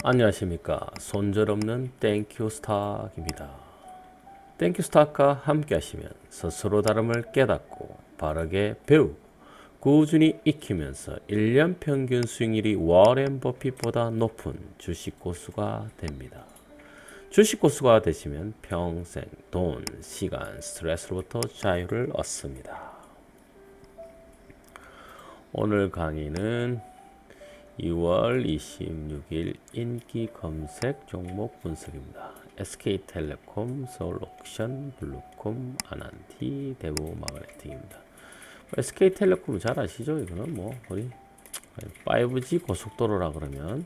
안녕하십니까. 손절없는 땡큐 스탁입니다. 땡큐 스탁과 함께 하시면 스스로 다름을 깨닫고 바르게 배우고 꾸준히 익히면서 1년 평균 수익률이 워렌 버핏보다 높은 주식 고수가 됩니다. 주식 고수가 되시면 평생 돈, 시간, 스트레스로부터 자유를 얻습니다. 오늘 강의는 2월 26일 인기 검색 종목 분석입니다. SK텔레콤, 서울옥션, 블루콤, 아난티, 대보마그네틱입니다. SK텔레콤 잘 아시죠? 이거는 뭐 우리 5G 고속도로라 그러면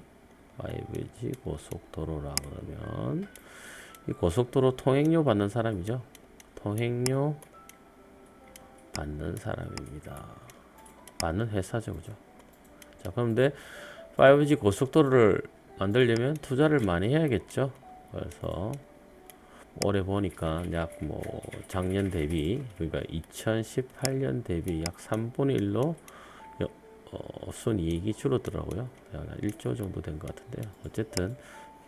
5G 고속도로라 그러면 이 고속도로 통행료 받는 사람이죠. 통행료 받는 사람입니다. 받는 회사죠, 그죠? 자, 그런데 5G 고속도로를 만들려면 투자를 많이 해야겠죠. 그래서 올해 보니까 약 뭐 작년 대비, 그러니까 2018년 대비 약 3분의 1로 순이익이 줄었더라고요. 약 1조 정도 된 것 같은데요. 어쨌든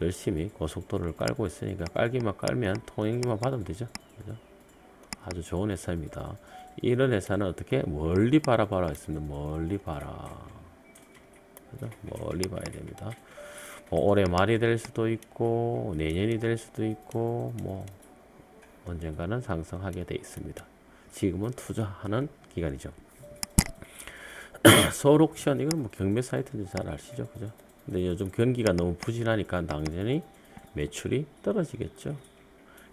열심히 고속도로를 깔고 있으니까 깔기만 깔면 통행료만 받으면 되죠. 그죠? 아주 좋은 회사입니다. 이런 회사는 어떻게 멀리 바라봐라 했습니다. 멀리 봐라. 그죠? 멀리 봐야 됩니다. 뭐 올해 말이 될 수도 있고 내년이 될 수도 있고 뭐 언젠가는 상승하게 돼 있습니다. 지금은 투자하는 기간이죠. 서울옥션 이건 뭐 경매 사이트인지 잘 아시죠, 그죠? 근데 요즘 경기가 너무 부진하니까 당연히 매출이 떨어지겠죠.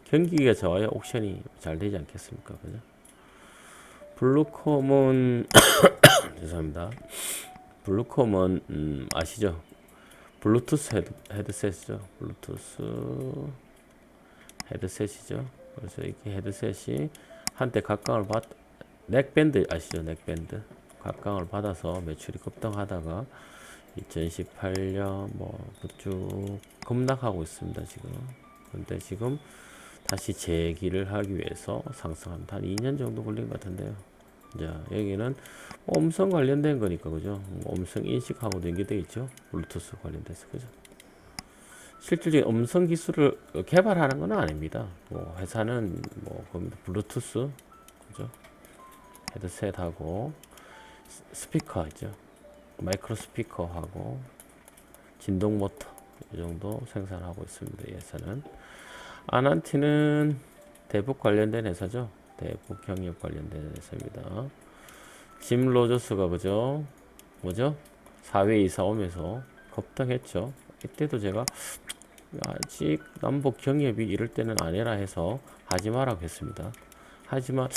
경기가 좋아야 옥션이 잘 되지 않겠습니까, 그죠? 블루콤은 죄송합니다. 블루콤은 아시죠? 블루투스 헤드셋이죠. 블루투스 헤드셋이죠. 그래서 이렇게 헤드셋이 한때 각광을 넥밴드 아시죠? 넥밴드 각광을 받아서 매출이 급등하다가 2018년 쭉 급락하고 있습니다. 지금. 근데 지금 다시 재기를 하기 위해서 상승합니다. 한 2년 정도 걸린 것 같은데요. 자, 여기는 음성 관련된 거니까, 그죠? 음성 인식하고도 연계되어 있죠? 블루투스 관련돼서, 그죠? 실질적인 음성 기술을 개발하는 건 아닙니다. 뭐 회사는 뭐 블루투스, 그죠? 헤드셋하고 스피커 있죠? 마이크로 스피커하고 진동 모터 이 정도 생산하고 있습니다. 이 회사는. 아난티는 대북 관련된 회사죠. 대북 경협 관련된 회사입니다. 짐 로저스가 그죠? 뭐죠? 4회 이사 오면서 급등했죠. 이때도 제가 아직 남북 경협이 이럴 때는 안 해라 해서 하지 마라고 했습니다. 하지만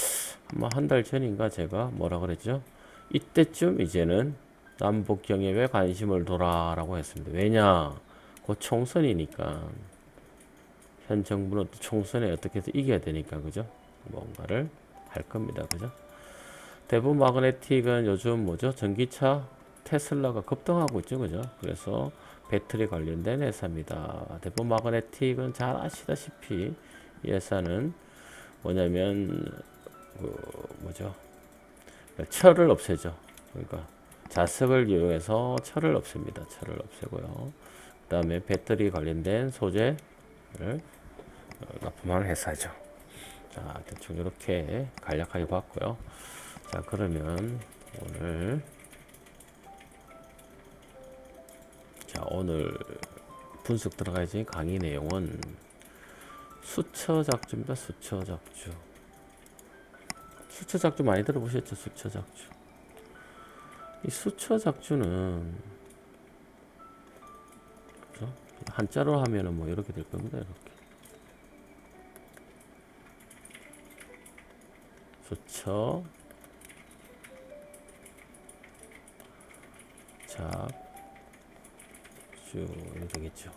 아마 한 달 전인가 제가 뭐라 그랬죠? 이때쯤 이제는 남북 경협에 관심을 둬라라고 했습니다. 왜냐? 곧 총선이니까 현 정부는 또 총선에 어떻게 해서 이겨야 되니까, 그죠? 뭔가를 할 겁니다, 그죠? 대부분 마그네틱은 요즘 뭐죠? 전기차 테슬라가 급등하고 있죠, 그죠? 그래서 배터리 관련된 회사입니다. 대부분 마그네틱은 잘 아시다시피 이 회사는 뭐냐면 뭐죠? 철을 없애죠. 그러니까 자석을 이용해서 철을 없앱니다. 철을 없애고요. 그 다음에 배터리 관련된 소재를 납품하는 회사죠. 자, 대충 이렇게 간략하게 봤고요. 자, 그러면 오늘 분석 들어가야지. 강의 내용은 수처작주입니다. 수처작주. 수처작주 많이 들어보셨죠? 수처작주. 이 수처작주는 그죠? 한자로 하면은 뭐 이렇게 될 겁니다. 이렇게. 수처 작주 이렇게 되겠죠.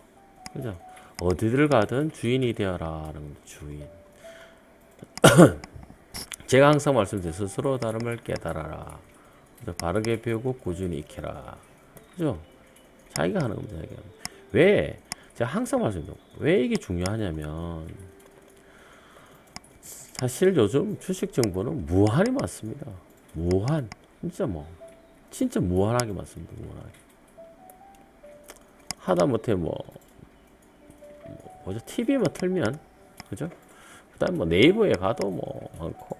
그죠? 어디를 가든 주인이 되어라는 주인. 제가 항상 말씀드린 스스로 다름을 깨달아라. 그죠? 바르게 배우고 꾸준히 익혀라. 그죠? 자기가 하는 겁니다. 자기가. 왜? 제가 항상 말씀드려요. 왜 이게 중요하냐면 사실 요즘 주식 정보는 무한히 많습니다. 진짜 무한하게 많습니다. 무한하게. 하다못해 뭐죠? TV만 틀면, 그죠? 그다음 뭐 네이버에 가도 뭐 많고,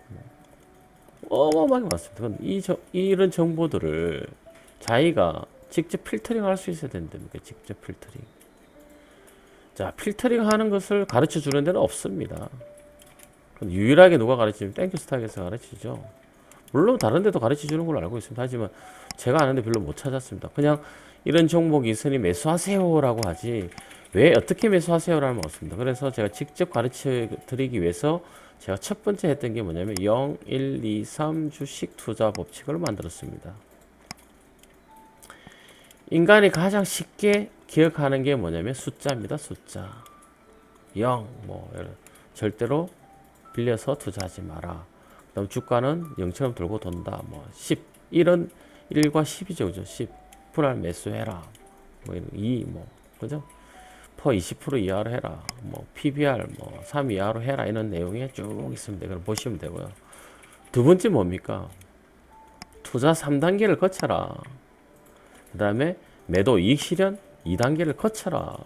어마어마하게 많습니다. 이런 정보들을 자기가 직접 필터링 할 수 있어야 된답니다. 직접 필터링. 자, 필터링 하는 것을 가르쳐 주는 데는 없습니다. 유일하게 누가 가르치면 땡큐스탁에서 가르치죠. 물론 다른 데도 가르쳐 주는 걸로 알고 있습니다. 하지만 제가 아는데 별로 못 찾았습니다. 그냥 이런 종목이 있으니 매수하세요라고 하지 왜 어떻게 매수하세요라는 말 없습니다. 그래서 제가 직접 가르쳐 드리기 위해서 제가 첫 번째 했던 게 뭐냐면 0, 1, 2, 3 주식 투자 법칙을 만들었습니다. 인간이 가장 쉽게 기억하는 게 뭐냐면 숫자입니다. 숫자. 0, 절대로 빌려서 투자하지 마라. 그다음 주가는 0처럼 돌고 돈다. 10. 이런 1과 10이죠. 그죠? 10. 분할 매수해라. 2, 그죠? 퍼 20% 이하로 해라. PBR 3 이하로 해라. 이런 내용이 쭉 있습니다. 그럼 보시면 되고요. 두 번째 뭡니까? 투자 3단계를 거쳐라. 그 다음에 매도 이익 실현 2단계를 거쳐라.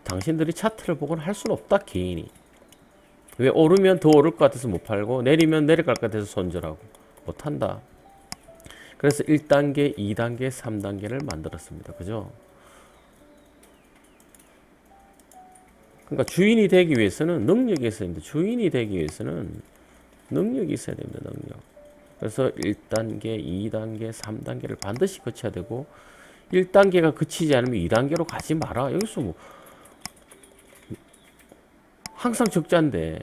당신들이 차트를 보고는 할 수는 없다. 개인이. 왜 오르면 더 오를 것 같아서 못 팔고 내리면 내려갈 것 같아서 손절하고 못한다. 그래서 1단계, 2단계, 3단계를 만들었습니다. 그죠? 그러니까 주인이 되기 위해서는 능력이 있어야 됩니다. 주인이 되기 위해서는 능력이 있어야 됩니다. 능력. 그래서 1단계, 2단계, 3단계를 반드시 거쳐야 되고 1단계가 그치지 않으면 2단계로 가지 마라. 여기서 항상 적자인데,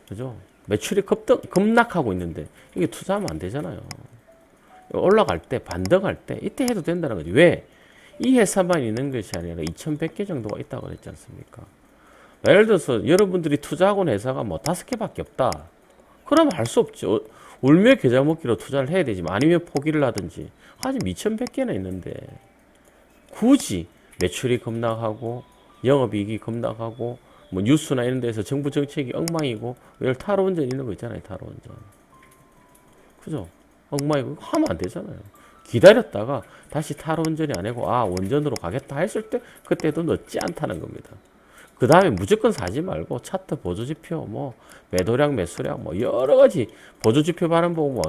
그죠? 매출이 급락하고 있는데 이게 투자하면 안 되잖아요. 올라갈 때, 반등할 때 이때 해도 된다는 거지. 왜? 이 회사만 있는 것이 아니라 2100개 정도가 있다고 그랬지 않습니까? 예를 들어서 여러분들이 투자하고 있는 회사가 5개밖에 없다. 그러면 할 수 없죠. 울며 겨자 먹기로 투자를 해야 되지만 아니면 포기를 하든지. 하지만 2100개나 있는데 굳이 매출이 급락하고 영업이익이 급락하고 뉴스나 이런 데서 정부 정책이 엉망이고 탈원전 있는 거 있잖아요. 탈원전. 그죠? 엉망이고 하면 안 되잖아요. 기다렸다가 다시 탈원전이 아니고 원전으로 가겠다 했을 때 그때도 늦지 않다는 겁니다. 그 다음에 무조건 사지 말고 차트 보조지표 매도량 매수량 여러가지 보조지표 발음 보고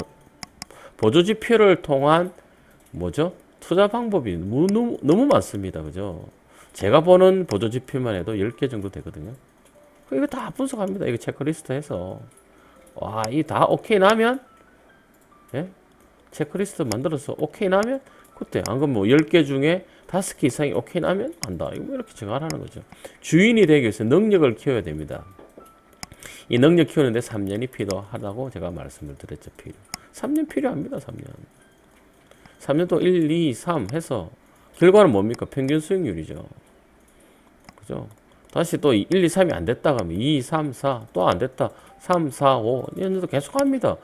보조지표를 통한 투자 방법이 너무 많습니다. 그죠? 제가 보는 보조지표만 해도 10개 정도 되거든요. 이거 다 분석합니다. 이거 체크리스트 해서 이 다 오케이 나면 체크리스트 만들어서 오케이 나면 그때 안 그러면 10개 중에 5개 이상이 오케이 나면 한다. 이거 이렇게 정하라는 거죠. 주인이 되기 위해서 능력을 키워야 됩니다. 이 능력 키우는데 3년이 필요하다고 제가 말씀을 드렸죠. 3년 필요합니다. 3년 동안 1, 2, 3 해서 결과는 뭡니까? 평균 수익률이죠. 그죠? 다시 또 1, 2, 3이 안 됐다 하면 2, 3, 4 또 안 됐다. 3, 4, 5 이런 계속 합니다.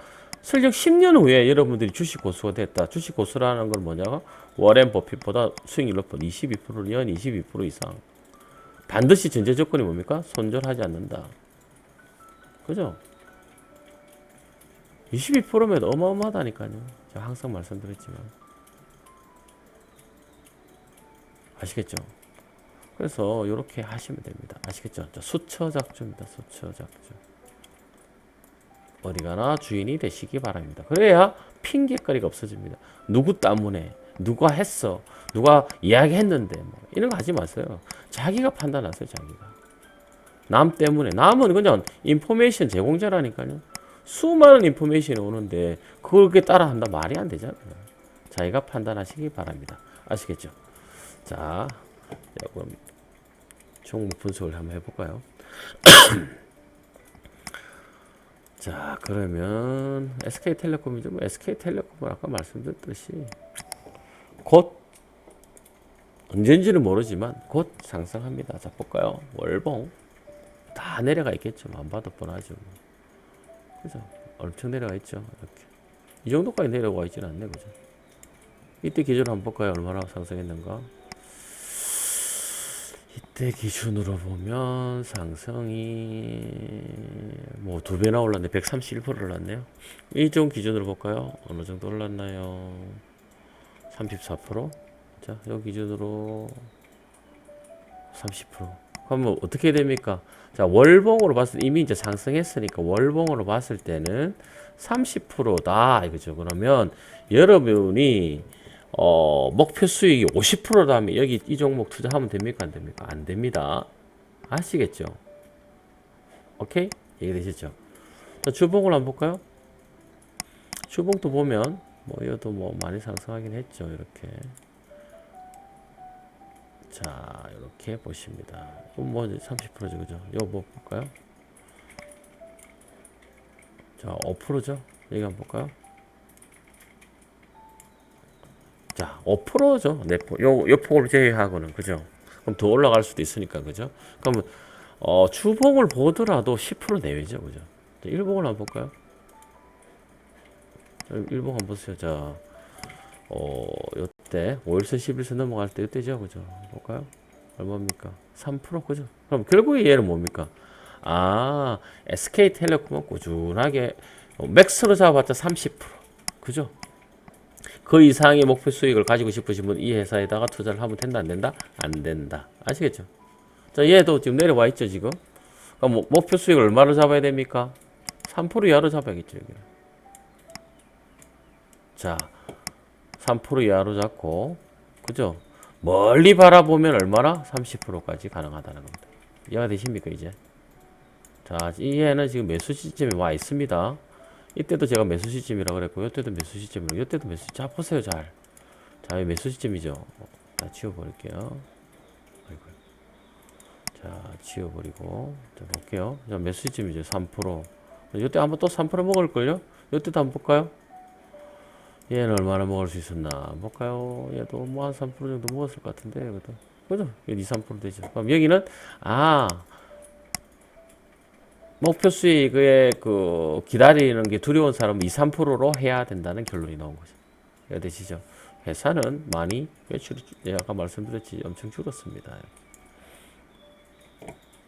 설령 10년 후에 여러분들이 주식 고수가 됐다. 주식 고수라는 건 뭐냐가 워렌 버핏보다 수익률 높은 22%, 연 22% 이상. 반드시 전제 조건이 뭡니까? 손절하지 않는다. 그죠? 22%면 어마어마하다니까요. 제가 항상 말씀드렸지만. 아시겠죠? 그래서 이렇게 하시면 됩니다. 아시겠죠? 수처작주입니다. 수처작주. 어디 가나 주인이 되시기 바랍니다. 그래야 핑계거리가 없어집니다. 누구 때문에, 누가 했어, 누가 이야기했는데 이런 거 하지 마세요. 자기가 판단하세요. 자기가. 남 때문에. 남은 그냥 인포메이션 제공자라니까요. 수많은 인포메이션이 오는데 그렇게 따라한다 말이 안 되잖아요. 자기가 판단하시기 바랍니다. 아시겠죠? 자, 그럼 종목 분석을 한번 해볼까요? 자, 그러면 SK텔레콤이죠. SK텔레콤은 아까 말씀드렸듯이 곧 언젠지는 모르지만 곧 상승합니다. 자, 볼까요? 월봉 다 내려가 있겠죠. 안 봐도 뻔하죠. 그죠? 엄청 내려가 있죠. 이렇게 이 정도까지 내려가 있지는 않네, 그죠? 이때 기준으로 한번 볼까요? 얼마나 상승했는가? 이때 기준으로 보면 상승이 2배나 올랐네. 131% 올랐네요. 이종 기준으로 볼까요? 어느 정도 올랐나요? 34%? 자, 요 기준으로 30%. 그러면 어떻게 됩니까? 자, 월봉으로 봤을 때 이미 이제 상승했으니까 월봉으로 봤을 때는 30%다 이거죠. 그러면 여러분이 목표 수익이 50%라면 여기 이 종목 투자하면 됩니까? 안 됩니까? 안 됩니다. 아시겠죠? 오케이? 이해되시죠? 자, 주봉을 한번 볼까요? 주봉도 보면 뭐 이것도 뭐 많이 상승하긴 했죠. 이렇게. 자, 이렇게 보십니다. 뭐 30%죠, 그죠? 이거 뭐 볼까요? 자, 5%죠? 여기 한번 볼까요? 자, 5%죠. 요 폭을 제외하고는, 그죠? 그럼 더 올라갈 수도 있으니까, 그죠? 그러면, 주봉을 보더라도 10% 내외죠, 그죠? 자, 일봉을 한번 볼까요? 자, 일봉 한번 보세요. 자, 요때, 5일선, 11선 넘어갈 때, 요때죠, 그죠? 볼까요? 얼마입니까? 3%, 그죠? 그럼 결국에 얘는 뭡니까? 아, SK텔레콤은 꾸준하게, 맥스로 잡아봤자 30%, 그죠? 그 이상의 목표 수익을 가지고 싶으신 분 이 회사에다가 투자를 하면 된다 안 된다? 안 된다. 아시겠죠? 자, 얘도 지금 내려와 있죠, 지금. 그럼 목표 수익을 얼마로 잡아야 됩니까? 3% 이하로 잡아야겠죠, 여기. 자, 3% 이하로 잡고, 그죠? 멀리 바라보면 얼마나? 30%까지 가능하다는 겁니다. 이해가 되십니까, 이제? 자, 이해는 지금 매수 시점에 와 있습니다. 이때도 제가 매수 시점이라고 그랬고, 이때도 매수 시점이라고, 이때도 매수 시점. 자, 보세요, 잘. 자, 이 매수 시점이죠. 자, 지워버릴게요. 아이고. 자, 지워버리고. 자, 볼게요. 자, 매수 시점이죠. 3%. 이때 한번 또 3% 먹을걸요? 이때도 한번 볼까요? 얘는 얼마나 먹을 수 있었나? 볼까요? 얘도 뭐 한 3% 정도 먹었을 것 같은데, 이것도. 그죠? 2, 3% 되죠. 그럼 여기는, 목표 수익의 기다리는 게 두려운 사람은 2, 3%로 해야 된다는 결론이 나온 거죠. 이해되시죠? 회사는 많이 매출이, 아까 말씀드렸지, 엄청 줄었습니다.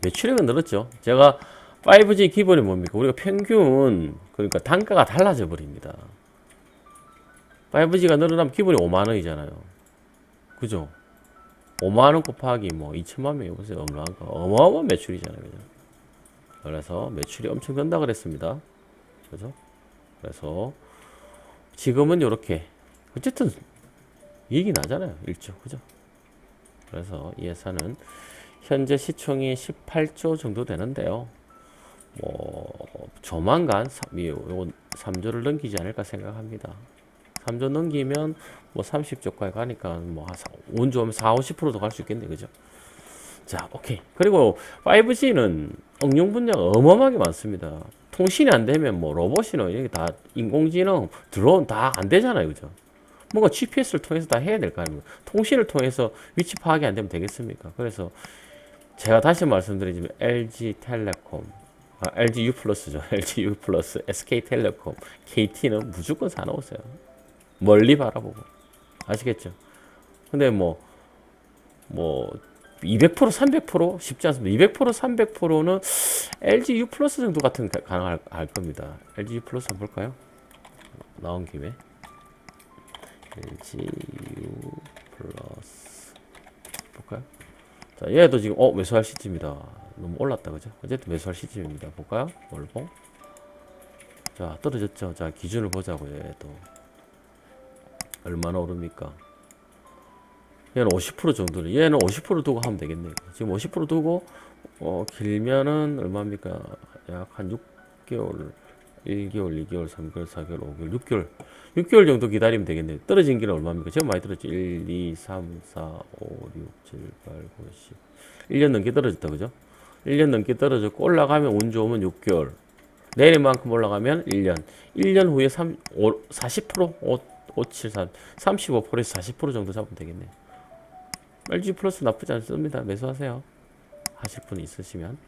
매출액은 늘었죠. 제가 5G 기본이 뭡니까? 우리가 평균, 그러니까 단가가 달라져 버립니다. 5G가 늘어나면 기본이 5만 원이잖아요. 그죠? 5만 원 곱하기 뭐 2천만 명 해보세요. 어마어마한 매출이잖아요. 그죠? 그래서 매출이 엄청 된다 그랬습니다. 그죠? 그래서 지금은 이렇게 어쨌든 이익이 나잖아요. 1조. 그죠? 그래서 이 회사는 현재 시총이 18조 정도 되는데요. 뭐 조만간 3조를 넘기지 않을까 생각합니다. 3조 넘기면 뭐 30조까지 가니까 운 좋으면 4, 50%도 갈 수 있겠네. 그죠? 자, 오케이. 그리고 5G는 응용 분야가 어마어마하게 많습니다. 통신이 안 되면 뭐 로봇이나 이게 다 인공지능, 드론 다 안 되잖아요. 그죠? 뭔가 GPS를 통해서 다 해야 될 거 아닙니까? 통신을 통해서 위치 파악이 안 되면 되겠습니까? 그래서 제가 다시 말씀드리지만 LG텔레콤, LG U+죠. LG U+, SK텔레콤, KT는 무조건 사놓으세요. 멀리 바라보고. 아시겠죠? 근데 200%, 300% 쉽지 않습니다. 200%, 300%는 LG U+ 정도 같은 가능할 겁니다. LG U+ 한번 볼까요? 나온 김에. LG U+ 볼까요? 자, 얘도 지금 매수할 시점이다. 너무 올랐다, 그죠? 어쨌든 매수할 시점입니다. 볼까요? 월봉. 자, 떨어졌죠. 자, 기준을 보자고요. 얘도 얼마나 오릅니까? 얘는 50% 정도를, 얘는 50% 두고 하면 되겠네요. 지금 50% 두고 길면은 얼마입니까? 약 한 6개월, 1개월, 2개월, 3개월, 4개월, 5개월, 6개월 6개월 정도 기다리면 되겠네요. 떨어진 길은 얼마입니까? 제가 많이 떨어졌죠. 1, 2, 3, 4, 5, 6, 7, 8, 9, 10 1년 넘게 떨어졌다, 그죠? 1년 넘게 떨어졌고 올라가면 운 좋으면 6개월, 내릴 만큼 올라가면 1년 1년 후에 40%? 5, 7, 3 35%에서 40% 정도 잡으면 되겠네요. LG 플러스 나쁘지 않습니다. 매수하세요. 하실 분 있으시면.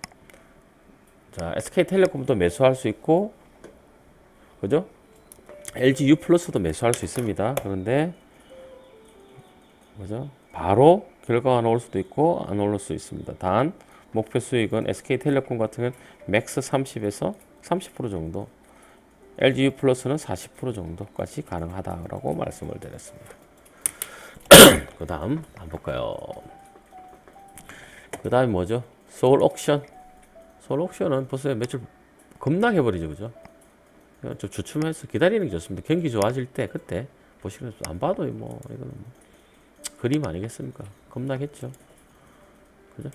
자, SK텔레콤도 매수할 수 있고, 그죠? LG U 플러스도 매수할 수 있습니다. 그런데, 그죠? 바로 결과가 나올 수도 있고, 안 올 수 있습니다. 단, 목표 수익은 SK텔레콤 같은 경우는 맥스 30에서 30% 정도, LG U 플러스는 40% 정도까지 가능하다라고 말씀을 드렸습니다. 그 다음 한번 볼까요? 그 다음에 뭐죠? 서울 옥션. 서울 옥션은 벌써 매출 급락해버리죠, 그죠? 좀 주춤해서 기다리는 게 좋습니다. 경기 좋아질 때 그때 보시면 안 봐도 뭐 이거는 뭐 그림 아니겠습니까? 급락했죠, 그죠?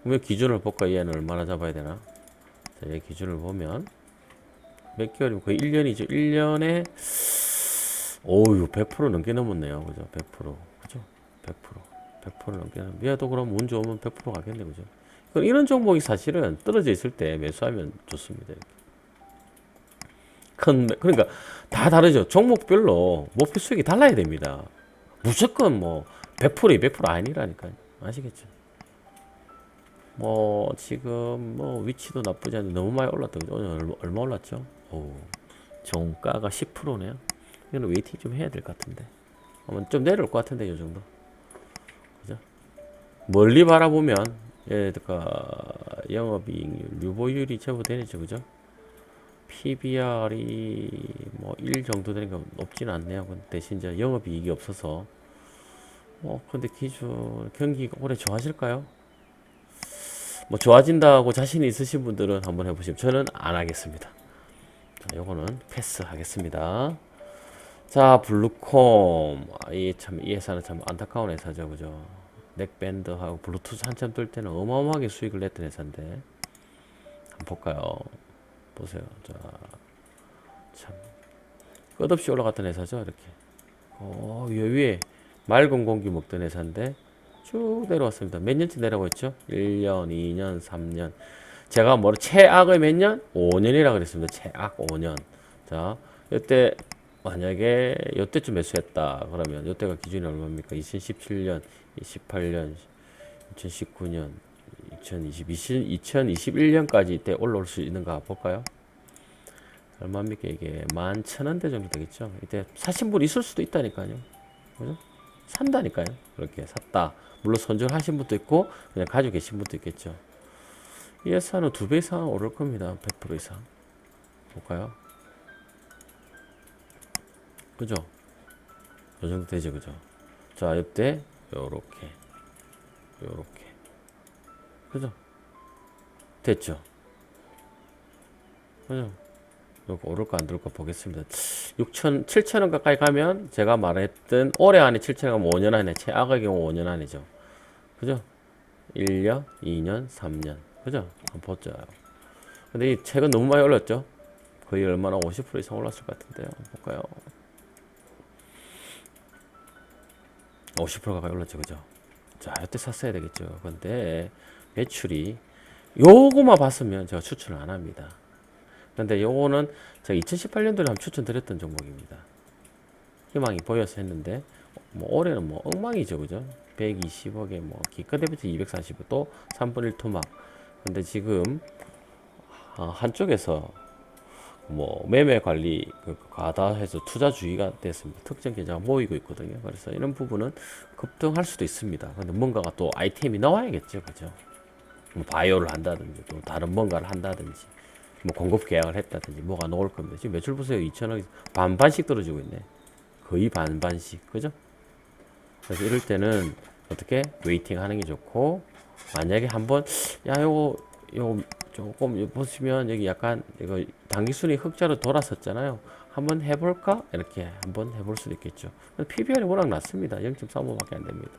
그러면 기준을 볼까? 얘는 얼마나 잡아야 되나? 자, 얘 기준을 보면 몇 개월이면 거의 1년이죠. 1년에 오유 100% 넘게 넘었네요, 그죠? 100% 그죠? 100% 넘게 넘. 얘도 그럼 운 좋으면 100% 가겠네, 그죠? 그럼 이런 종목이 사실은 떨어져 있을 때 매수하면 좋습니다. 그러니까 다 다르죠. 종목별로 목표 수익이 달라야 됩니다. 무조건 뭐 100% 200% 아니라니까요. 아시겠죠? 뭐 지금 뭐 위치도 나쁘지 않은데 너무 많이 올랐다. 그죠? 오늘 얼마 올랐죠? 오, 종가가 10%네요. 이거는 웨이팅 좀 해야 될 것 같은데. 아마 좀 내려올 것 같은데 이 정도. 그죠? 멀리 바라보면 얘가 영업이익 유보율이 제법 되죠, 그죠? PBR이 뭐 1 정도 되니까 높지는 않네요. 대신 이제 영업이익이 없어서 근데 기준 경기가 올해 좋아질까요? 뭐 좋아진다고 자신이 있으신 분들은 한번 해보시면 저는 안 하겠습니다. 자, 요거는 패스하겠습니다. 자, 블루콤. 이 회사는 참 안타까운 회사죠, 그죠? 넥밴드하고 블루투스 한참 뜰 때는 어마어마하게 수익을 냈던 회사인데 한번 볼까요? 보세요. 자, 참 끝없이 올라갔던 회사죠, 이렇게. 위에 맑은 공기 먹던 회사인데 쭉 내려왔습니다. 몇 년째 내려가고 있죠? 1년, 2년, 3년. 제가 뭐 최악의 몇 년? 5년이라 그랬습니다. 최악 5년. 자, 이때 만약에 이때쯤 매수했다 그러면 이때가 기준이 얼마입니까? 2017년, 28년, 2019년, 2021년까지 이때 올라올 수 있는가 볼까요? 얼마입니까? 이게 11,000원대 정도 되겠죠? 이때 사신 분 있을 수도 있다니까요. 그죠? 산다니까요. 그렇게 샀다. 물론 손절하신 분도 있고 그냥 가지고 계신 분도 있겠죠. 이 회사는 2배 이상 오를 겁니다. 100% 이상. 볼까요? 그죠? 이 정도 되죠, 그죠? 자, 이때 요렇게 그죠? 됐죠? 그죠? 요거 오를까 안 오를까 보겠습니다. 6천, 7천원 가까이 가면 제가 말했던 올해 안에 7천원 가면 5년 안에 최악의 경우 5년 안이죠. 그죠? 1년, 2년, 3년. 그죠? 한번 보죠. 근데 이 책은 너무 많이 올랐죠? 거의 얼마나 50% 이상 올랐을 것 같은데요. 볼까요? 50% 가까이 올랐죠, 그죠? 자, 이때 샀어야 되겠죠. 근데 매출이 요거만 봤으면 제가 추천을 안 합니다. 근데 요거는 제가 2018년도에 한번 추천드렸던 종목입니다. 희망이 보여서 했는데 뭐 올해는 뭐 엉망이죠, 그죠? 120억에 뭐 기가 대비해서 240억 또 3분 1 토막. 근데 지금 한쪽에서 뭐 매매 관리 과다해서 투자주의가 됐습니다. 특정 계좌가 모이고 있거든요. 그래서 이런 부분은 급등할 수도 있습니다. 근데 뭔가가 또 아이템이 나와야겠죠, 그죠? 뭐 바이오를 한다든지 또 다른 뭔가를 한다든지 뭐 공급 계약을 했다든지 뭐가 나올 겁니다. 지금 매출 보세요. 2천억 반반씩 떨어지고 있네. 거의 반반씩, 그죠? 그래서 이럴 때는 어떻게 웨이팅 하는 게 좋고, 만약에 한번 요거 조금 보시면 여기 약간 이거 단기순이 흑자로 돌았었잖아요. 한번 해볼까? 이렇게 한번 해볼 수도 있겠죠. PBR이 워낙 낮습니다. 0.35밖에 안 됩니다.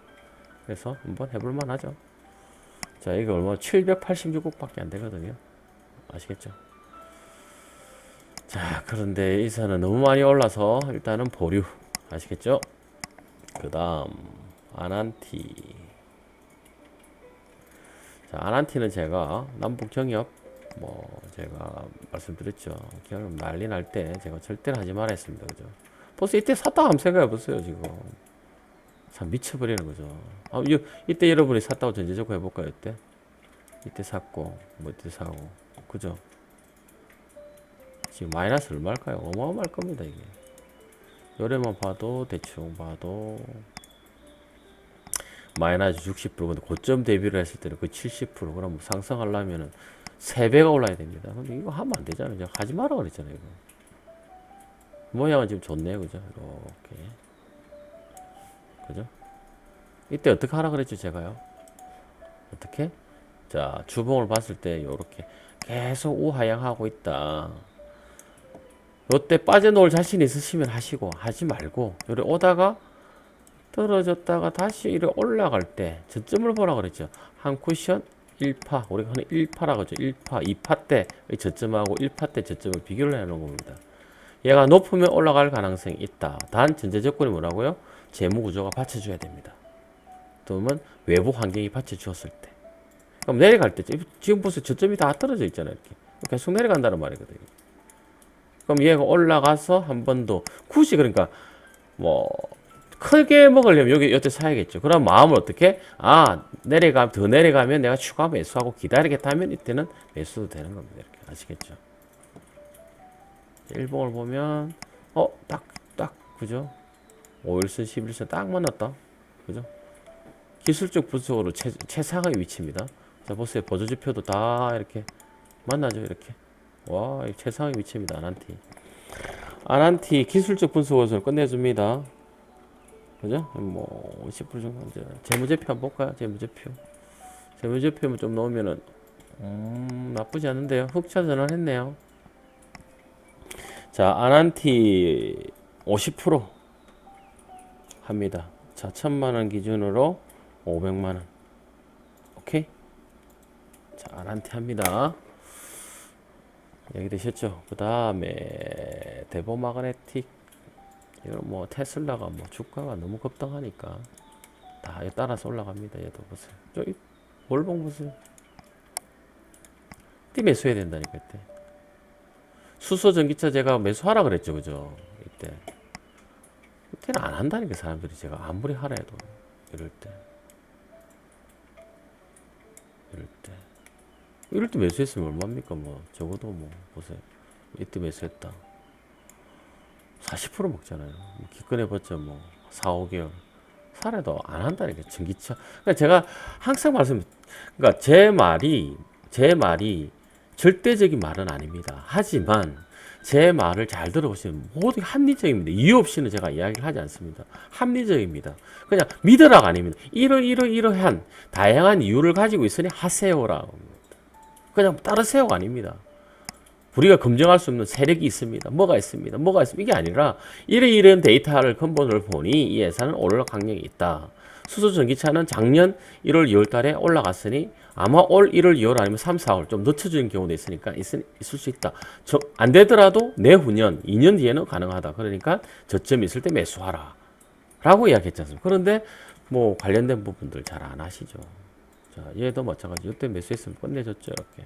그래서 한번 해볼만 하죠. 자, 이거 얼마? 786억밖에 안 되거든요. 아시겠죠? 자, 그런데 이 사는 너무 많이 올라서 일단은 보류. 아시겠죠? 그 다음 아난티. 자, 아난티는 제가 남북 경협 뭐 제가 말씀드렸죠. 경협 난리 날 때 제가 절대로 하지 말아 했습니다. 그죠? 벌써 이때 샀다 한번 생각해 보세요. 지금 참 미쳐버리는 거죠. 이때 여러분이 샀다고 전제적으로 해볼까요? 이때 샀고 뭐 이때 사고, 그죠? 지금 마이너스 얼마일까요? 어마어마할 겁니다. 이게 요래만 봐도 대충 봐도 마이너스 60%. 근데 고점 대비를 했을 때는 그 70%. 그럼 뭐 상승하려면은 3배가 올라야 됩니다. 근데 이거 하면 안 되잖아요. 제가 하지 마라 그랬잖아요. 이거 모양은 지금 좋네요, 그죠? 이렇게, 그죠? 이때 어떻게 하라 그랬죠, 제가요? 어떻게? 자, 주봉을 봤을 때 요렇게 계속 우하향하고 있다. 요때 빠져놓을 자신 있으시면 하시고, 하지 말고 요래 오다가 떨어졌다가 다시 이렇게 올라갈 때 저점을 보라 그랬죠. 한 쿠션 1파, 우리가 흔히 1파라고 하죠. 1파, 2파 때의 저점하고 1파 때 저점을 비교를 해놓은 겁니다. 얘가 높으면 올라갈 가능성이 있다. 단 전제 조건이 뭐라고요? 재무 구조가 받쳐줘야 됩니다. 또는 외부 환경이 받쳐주었을 때. 그럼 내려갈 때 지금 보세요. 저점이 다 떨어져 있잖아요. 이렇게 계속 내려간다는 말이거든요. 그럼 얘가 올라가서 한 번 더 굳이 그러니까 뭐 크게 먹으려면 여기 사야겠죠. 그럼 마음을 어떻게? 더 내려가면 내가 추가 매수하고 기다리겠다 하면 이때는 매수도 되는 겁니다. 이렇게 아시겠죠? 일봉을 보면 그죠? 5일선 11선 딱 만났다. 그죠? 기술적 분석으로 최상의 위치입니다. 자, 보세요. 보조지표도 다 이렇게 만나죠. 이렇게. 와, 최상의 위치입니다. 아난티 기술적 분석으로서 끝내줍니다. 그죠? 뭐 10% 정도 이제 재무제표 한번 볼까요? 재무제표만 좀 넣으면은 나쁘지 않은데요. 흑자 전환했네요. 자, 아난티 50% 합니다. 자, 1000만원 기준으로 500만원. 오케이? 자, 아난티 합니다. 얘기되셨죠? 그 다음에 데보마그네틱. 이건 뭐 테슬라가 뭐 주가가 너무 급등하니까 다 따라서 올라갑니다. 얘도 보세요. 저기 월봉 보세요. 이때 매수해야 된다니까 이때. 수소 전기차 제가 매수하라 그랬죠, 그죠? 이때는 안 한다니까 사람들이. 제가 아무리 하라 해도 이럴 때 매수했으면 얼마입니까? 뭐 적어도 뭐 보세요. 이때 매수했다. 40% 먹잖아요. 기껏해봤자 뭐 4, 5개월 살아도 안 한다니까 전기차. 그러니까 제가 항상 그러니까 제 말이 절대적인 말은 아닙니다. 하지만 제 말을 잘 들어보시면 모두 합리적입니다. 이유 없이는 제가 이야기를 하지 않습니다. 합리적입니다. 그냥 믿으라가 아닙니다. 이러한 다양한 이유를 가지고 있으니 하세요라고. 그냥 따르세요가 아닙니다. 우리가 검증할 수 없는 세력이 있습니다. 뭐가 있습니다. 이게 아니라 이런 데이터를 근본으로 보니 이 회사는 오를 강력이 있다. 수소 전기차는 작년 1월 2월 달에 올라갔으니 아마 올 1월 2월 아니면 3, 4월 좀 늦춰지는 경우도 있으니까 있을 수 있다. 안 되더라도 내후년 2년 뒤에는 가능하다. 그러니까 저점이 있을 때 매수하라 라고 이야기했지 않습니까? 그런데 뭐 관련된 부분들 잘 안 하시죠. 자, 얘도 마찬가지. 이때 매수했으면 끝내줬죠. 이렇게.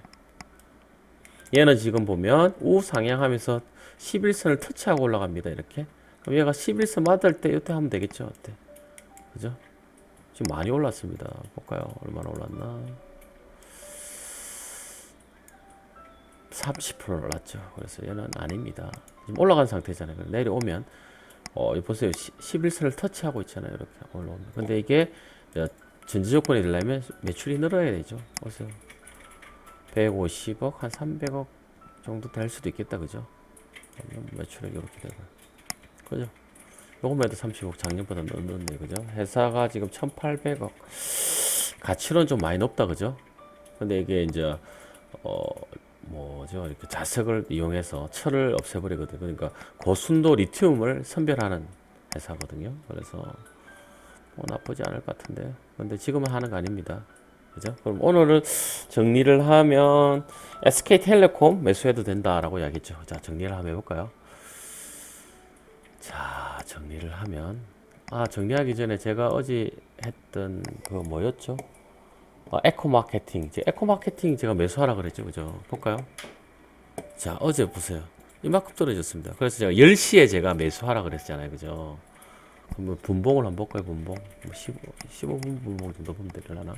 얘는 지금 보면 우상향하면서 11선을 터치하고 올라갑니다. 이렇게. 그럼 얘가 11선 맞을 때 이때 하면 되겠죠. 이때. 그죠? 지금 많이 올랐습니다. 볼까요? 얼마나 올랐나? 30% 올랐죠. 그래서 얘는 아닙니다. 지금 올라간 상태잖아요. 내려오면 보세요. 11선을 터치하고 있잖아요. 이렇게 올라오면. 근데 이게 전제 조건이 되려면 매출이 늘어야 되죠. 보세요. 150억, 한 300억 정도 될 수도 있겠다, 그죠? 매출액이 이렇게 되고, 그죠? 요금에도 30억 작년보다 넣었네, 그죠? 회사가 지금 1,800억. 가치로는 좀 많이 높다, 그죠? 근데 이게 이제, 이렇게 자석을 이용해서 철을 없애버리거든요. 그러니까 고순도 리튬을 선별하는 회사거든요. 그래서, 나쁘지 않을 것 같은데. 근데 지금은 하는 거 아닙니다. 그죠? 그럼 오늘은 정리를 하면 SK텔레콤 매수해도 된다라고 이야기했죠. 자, 정리를 한번 해볼까요? 자, 정리를 하면 정리하기 전에 제가 어제 했던 그거 뭐였죠? 에코마케팅. 에코마케팅 제가 매수하라 그랬죠. 그죠? 볼까요? 자, 어제 보세요. 이만큼 떨어졌습니다. 그래서 제가 10시에 제가 매수하라 그랬잖아요. 그죠? 그럼 분봉을 한번 볼까요? 분봉. 15분 분봉 정도 보면 되려나?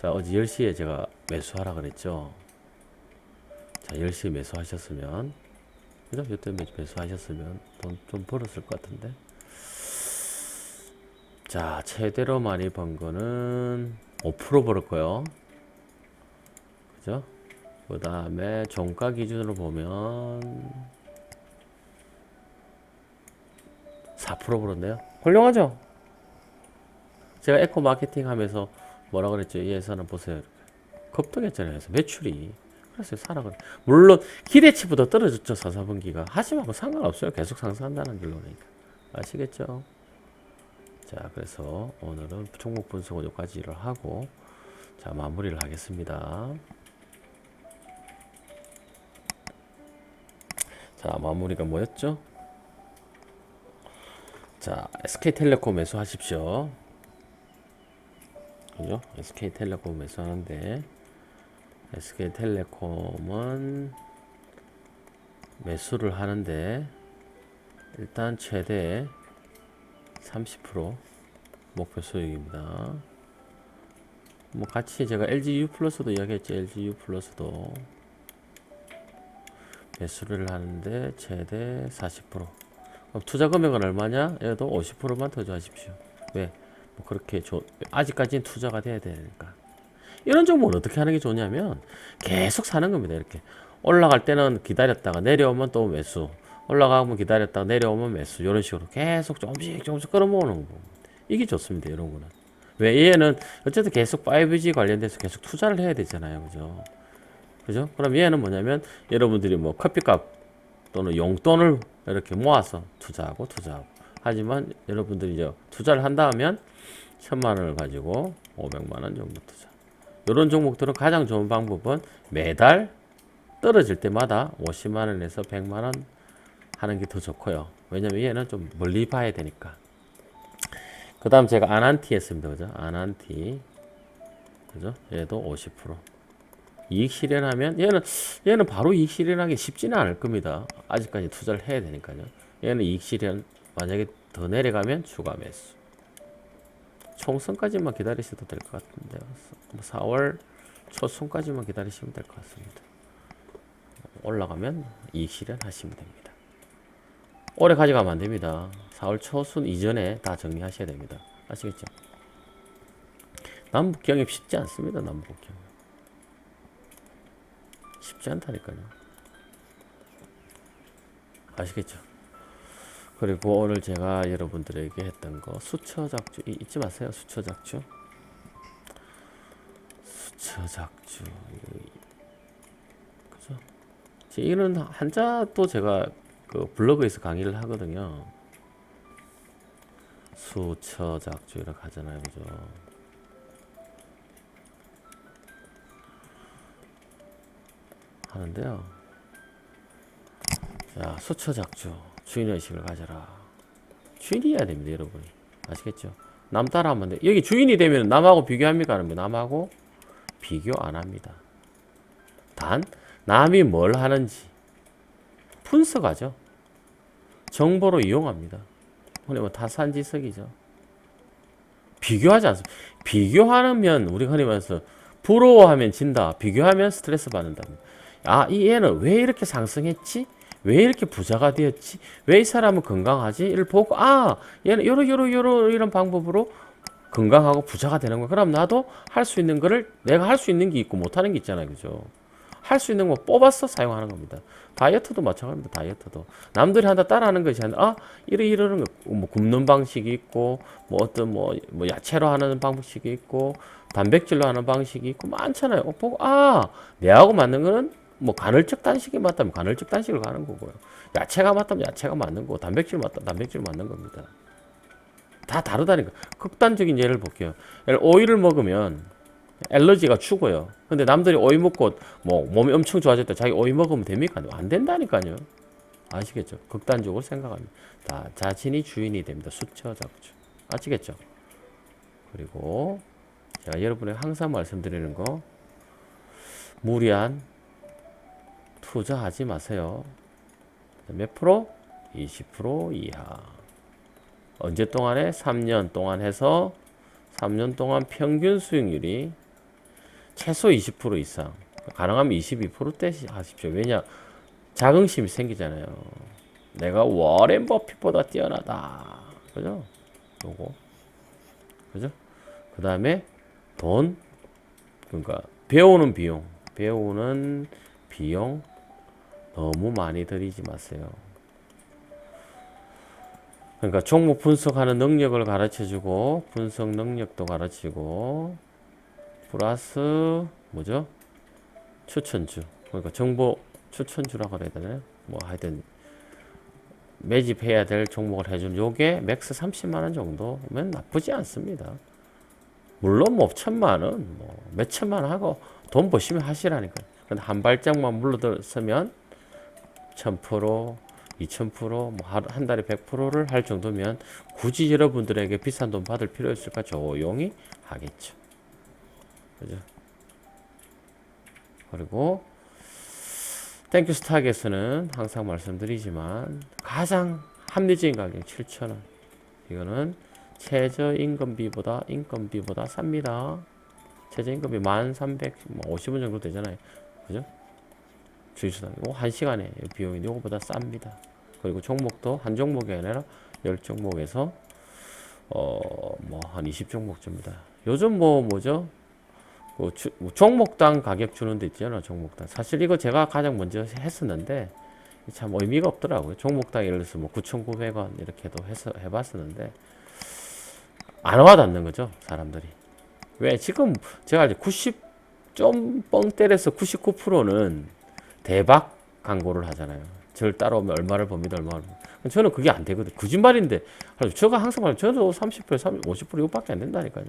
자, 어제 10시에 제가 매수하라 그랬죠. 자, 10시에 매수하셨으면, 그죠? 이때 매수하셨으면 돈 좀 벌었을 것 같은데. 자, 최대로 많이 번 거는 5% 벌었고요. 그죠? 그 다음에 종가 기준으로 보면 4% 벌었네요. 훌륭하죠? 제가 에코 마케팅 하면서 뭐라 그랬죠? 이 회사는 보세요. 급등했잖아요. 그래서 매출이. 그래서 사라고. 물론 기대치보다 떨어졌죠. 4, 4분기가. 하지만 상관없어요. 계속 상승한다는 결론이니까. 아시겠죠? 자, 그래서 오늘은 종목 분석은 여기까지를 하고 자, 마무리를 하겠습니다. 자, 마무리가 뭐였죠? 자, SK텔레콤 매수하십시오. 그죠? SK텔레콤 매수하는데 SK텔레콤은 매수를 하는데 일단 최대 30% 목표 수익입니다. 뭐 같이 제가 LGU 플러스도 이야기했죠. LGU 플러스도 매수를 하는데 최대 40%. 그럼 투자 금액은 얼마냐? 얘도 50%만 투자하십시오. 왜? 뭐 그렇게 아직까지는 투자가 돼야 되니까. 이런 종목은 어떻게 하는 게 좋냐면 계속 사는 겁니다. 이렇게 올라갈 때는 기다렸다가 내려오면 또 매수, 올라가면 기다렸다가 내려오면 매수, 이런 식으로 계속 조금씩 끌어모으는 거. 이게 좋습니다. 이런 거는. 왜? 얘는 어쨌든 계속 5G 관련돼서 계속 투자를 해야 되잖아요. 그죠? 그죠? 그럼 얘는 뭐냐면 여러분들이 뭐 커피값 또는 용돈을 이렇게 모아서 투자하고 하지만 여러분들이 이제 투자를 한다 하면 1000만 원을 가지고 500만 원 정도 투자. 이런 종목들은 가장 좋은 방법은 매달 떨어질 때마다 50만 원에서 100만 원 하는 게 더 좋고요. 왜냐면 얘는 좀 멀리 봐야 되니까. 그 다음 제가 아난티 했습니다. 그죠? 아난티. 그죠? 얘도 50%. 이익 실현하면 얘는 바로 이익 실현하기 쉽지는 않을 겁니다. 아직까지 투자를 해야 되니까요. 얘는 이익 실현 만약에 더 내려가면 추가 매수. 총선까지만 기다리셔도 될 것 같은데요. 4월 초순까지만 기다리시면 될 것 같습니다. 올라가면 이익 실현하시면 됩니다. 오래 가져가면 안 됩니다. 4월 초순 이전에 다 정리하셔야 됩니다. 아시겠죠? 남북 경협 쉽지 않습니다. 남북 경협 쉽지 않다니까요. 아시겠죠? 그리고 오늘 제가 여러분들에게 했던 거 수처작주 잊지 마세요. 수처작주 그죠? 이런 한자도 제가 그 블로그에서 강의를 하거든요. 수처작주 이렇게 하잖아요. 그죠? 하는데요. 자, 수처작주 주인의식을 가져라. 주인이어야 됩니다. 여러분이. 아시겠죠? 남 따라하면 돼. 여기 주인이 되면 남하고 비교합니까? 안 합니다. 남하고 비교 안 합니다. 단 남이 뭘 하는지 분석하죠. 정보로 이용합니다. 흔히 뭐 타산지석이죠. 비교하지 않습니다. 비교하면 우리가 흔히 말해서 부러워하면 진다. 비교하면 스트레스 받는다. 아, 이 애는 왜 이렇게 상승했지? 왜 이렇게 부자가 되었지? 왜 이 사람은 건강하지? 이를 보고 아, 얘는 이런 방법으로 건강하고 부자가 되는 거야. 그럼 나도 할 수 있는 거를 내가 할 수 있는 게 있고 못 하는 게 있잖아요. 그죠? 할 수 있는 거 뽑아서 사용하는 겁니다. 다이어트도 마찬가지입니다. 다이어트도 남들이 한다 따라하는 것이 아니라 아 이러는 거 뭐 굽는 방식이 있고 뭐 어떤 뭐 야채로 하는 방식이 있고 단백질로 하는 방식이 있고 많잖아요. 보고 아 내하고 맞는 거는 뭐 간헐적 단식이 맞다면 간헐적 단식을 가는 거고요. 야채가 맞다면 야채가 맞는 거고 단백질 맞다면 단백질 맞는 겁니다. 다 다르다니까. 극단적인 예를 볼게요. 오이를 먹으면 알러지가 죽어요. 근데 남들이 오이 먹고 뭐 몸이 엄청 좋아졌다. 자기 오이 먹으면 됩니까? 안 된다니까요. 아시겠죠? 극단적으로 생각합니다. 다 자신이 주인이 됩니다. 수처작주. 아시겠죠? 그리고 제가 여러분에게 항상 말씀드리는 거 무리한 투자하지 마세요. 몇 프로? 20% 이하. 언제 동안에? 3년 동안 해서 3년 동안 평균 수익률이 최소 20% 이상, 가능하면 22%대 하십시오. 왜냐? 자긍심이 생기잖아요. 내가 워렌 버핏보다 뛰어나다. 그죠? 요거. 그죠? 그 다음에 돈, 그러니까 배우는 비용 너무 많이 들이지 마세요. 그러니까 종목 분석하는 능력을 가르쳐주고 분석 능력도 가르치고 플러스 뭐죠? 추천주. 그러니까 정보 추천주라고 해야 되나요? 뭐 하여튼 매집해야 될 종목을 해주는 요게 맥스 30만 원 정도면 나쁘지 않습니다. 물론 뭐 1,000만 원, 뭐 몇천만 원 하고 돈 버시면 하시라니까. 근데 한 발짝만 물러들었으면 1,000%, 2,000%, 뭐 한 달에 100%를 할 정도면 굳이 여러분들에게 비싼 돈 받을 필요 있을까? 조용히 하겠죠. 그죠? 그리고 땡큐 스탁에서는 항상 말씀드리지만 가장 합리적인 가격 7,000원. 이거는 최저임금비보다 인건비보다 쌉니다. 최저임금비 1,350원 정도 되잖아요. 그죠? 주식수당 이거 1시간에 비용이 이거보다 쌉니다. 그리고 종목도 한 종목이 아니라 10종목에서 뭐 한 20종목쯤입니다. 요즘 뭐죠? 종목당 가격 주는 데 있잖아요. 종목당. 사실 이거 제가 가장 먼저 했었는데 참 의미가 없더라고요. 종목당 예를 들어서 뭐 9,900원 이렇게도 해봤었는데 안 와닿는 거죠. 사람들이. 왜 지금 제가 이제 좀 뻥 때려서 99%는 대박 광고를 하잖아요. 저를 따라오면 얼마를 법니다. 얼마를. 저는 그게 안 되거든요. 거짓말인데 제가 항상 말해요. 저도 30%, 50% 이거밖에 안 된다니까요.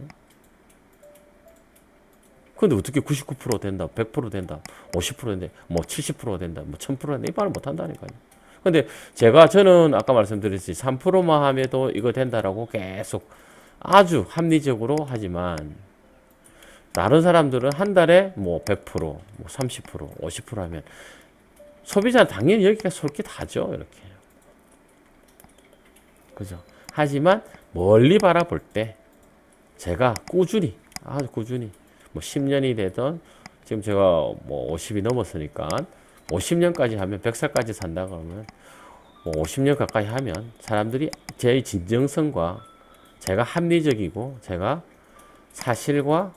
근데 어떻게 99% 된다, 100% 된다, 50% 된다, 뭐 70% 된다, 뭐 1000% 된다, 이 말을 못 한다니까요. 근데 저는 아까 말씀드렸듯이 3%만 하면도 이거 된다라고 계속 아주 합리적으로 하지만 다른 사람들은 한 달에 뭐 100%, 뭐 30%, 50% 하면 소비자는 당연히 여기까지 솔깃하죠. 이렇게. 그죠? 하지만 멀리 바라볼 때 제가 꾸준히, 아주 꾸준히 뭐 10년이 되던 지금 제가 뭐 50이 넘었으니까 50년까지 하면 100살까지 산다 그러면 뭐 50년 가까이 하면 사람들이 제 진정성과 제가 합리적이고 제가 사실과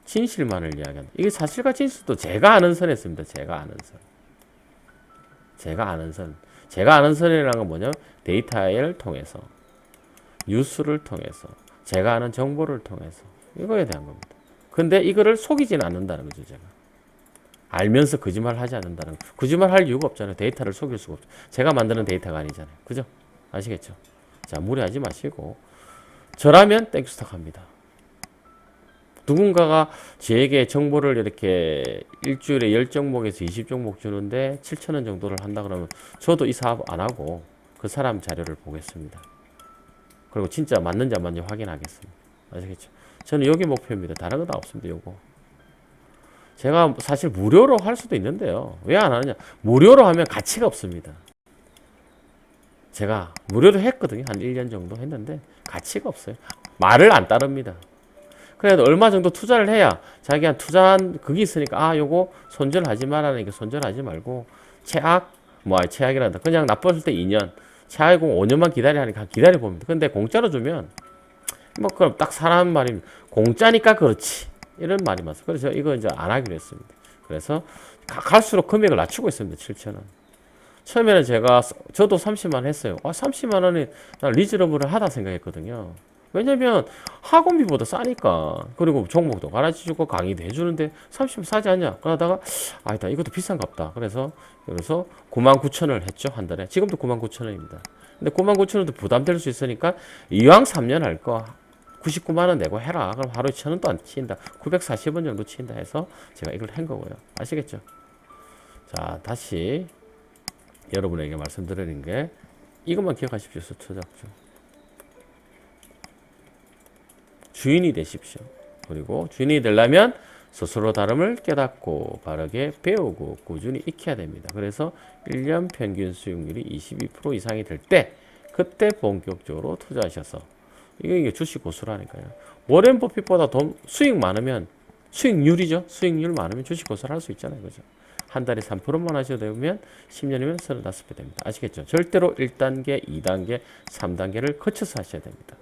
진실만을 이야기한다. 이게 사실과 진실도 제가 아는 선에 있습니다. 제가 아는 선. 제가 아는 선이라는 건 뭐냐면 데이터를 통해서 뉴스를 통해서 제가 아는 정보를 통해서 이거에 대한 겁니다. 근데 이거를 속이지는 않는다는 거죠. 제가 알면서 거짓말 하지 않는다는 거. 거짓말 할 이유가 없잖아요. 데이터를 속일 수가 없죠. 제가 만드는 데이터가 아니잖아요. 그죠? 아시겠죠? 자, 무리하지 마시고 저라면 땡큐스탁 합니다. 누군가가 저에게 정보를 이렇게 일주일에 10종목에서 20종목 주는데 7,000원 정도를 한다 그러면 저도 이 사업 안 하고 그 사람 자료를 보겠습니다. 그리고 진짜 맞는지 안 맞는지 확인하겠습니다. 아시겠죠? 저는 여기 목표입니다. 다른 거 다 없습니다. 요거. 제가 사실 무료로 할 수도 있는데요. 왜 안 하느냐? 무료로 하면 가치가 없습니다. 제가 무료로 했거든요. 한 1년 정도 했는데 가치가 없어요. 말을 안 따릅니다. 그래도 얼마 정도 투자를 해야 자기가 투자한 그게 있으니까 요거 손절하지 말라니까 손절하지 말고 최악이란다. 그냥 나빴을 때 2년, 최악이고 5년만 기다리라니까 기다려 봅니다. 근데 공짜로 주면 뭐 그럼 딱 사람 말입니다. 공짜니까 그렇지 이런 말이 맞아요. 그래서 이거 이제 안 하기로 했습니다. 그래서 갈수록 금액을 낮추고 있습니다. 7,000원. 처음에는 저도 30만 원 했어요. 30만 원이 난 리즈너블을 하다 생각했거든요. 왜냐면 학원비보다 싸니까. 그리고 종목도 가르쳐주고 강의도 해주는데 30만 사지 않냐? 그러다가 아니다 이것도 비싼갑다. 그래서 99,000원을 했죠. 한 달에. 지금도 99,000원입니다. 근데 99,000원도 부담될 수 있으니까 이왕 3년 할 거 99만 원 내고 해라. 그럼 하루에 1,000원도 안 치인다. 940원 정도 치인다 해서 제가 이걸 한 거고요. 아시겠죠? 자, 다시 여러분에게 말씀드리는 게 이것만 기억하십시오. 투자죠. 주인이 되십시오. 그리고 주인이 되려면 스스로 다름을 깨닫고 바르게 배우고 꾸준히 익혀야 됩니다. 그래서 1년 평균 수익률이 22% 이상이 될 때 그때 본격적으로 투자하셔서 이게 주식 고수라니까요. 워렌 버핏보다 돈 수익 많으면 수익률이죠. 수익률 많으면 주식 고수를 할 수 있잖아요. 그죠? 한 달에 3%만 하셔도 되면 10년이면 35배 됩니다. 아시겠죠? 절대로 1단계, 2단계, 3단계를 거쳐서 하셔야 됩니다.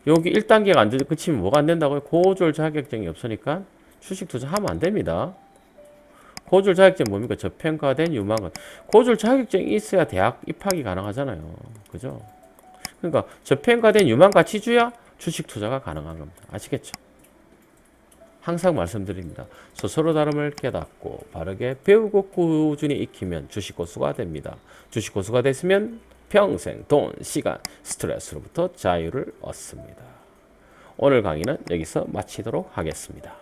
여기 1단계가 안 되죠. 그치면 뭐가 안 된다고요? 고졸 자격증이 없으니까 주식 투자하면 안 됩니다. 고졸 자격증 뭡니까? 저평가된 유망은. 고졸 자격증이 있어야 대학 입학이 가능하잖아요. 그죠? 그러니까 저평가된 유망 가치주야 주식 투자가 가능한 겁니다. 아시겠죠? 항상 말씀드립니다. 스스로 다름을 깨닫고 바르게 배우고 꾸준히 익히면 주식 고수가 됩니다. 주식 고수가 됐으면 평생 돈, 시간, 스트레스로부터 자유를 얻습니다. 오늘 강의는 여기서 마치도록 하겠습니다.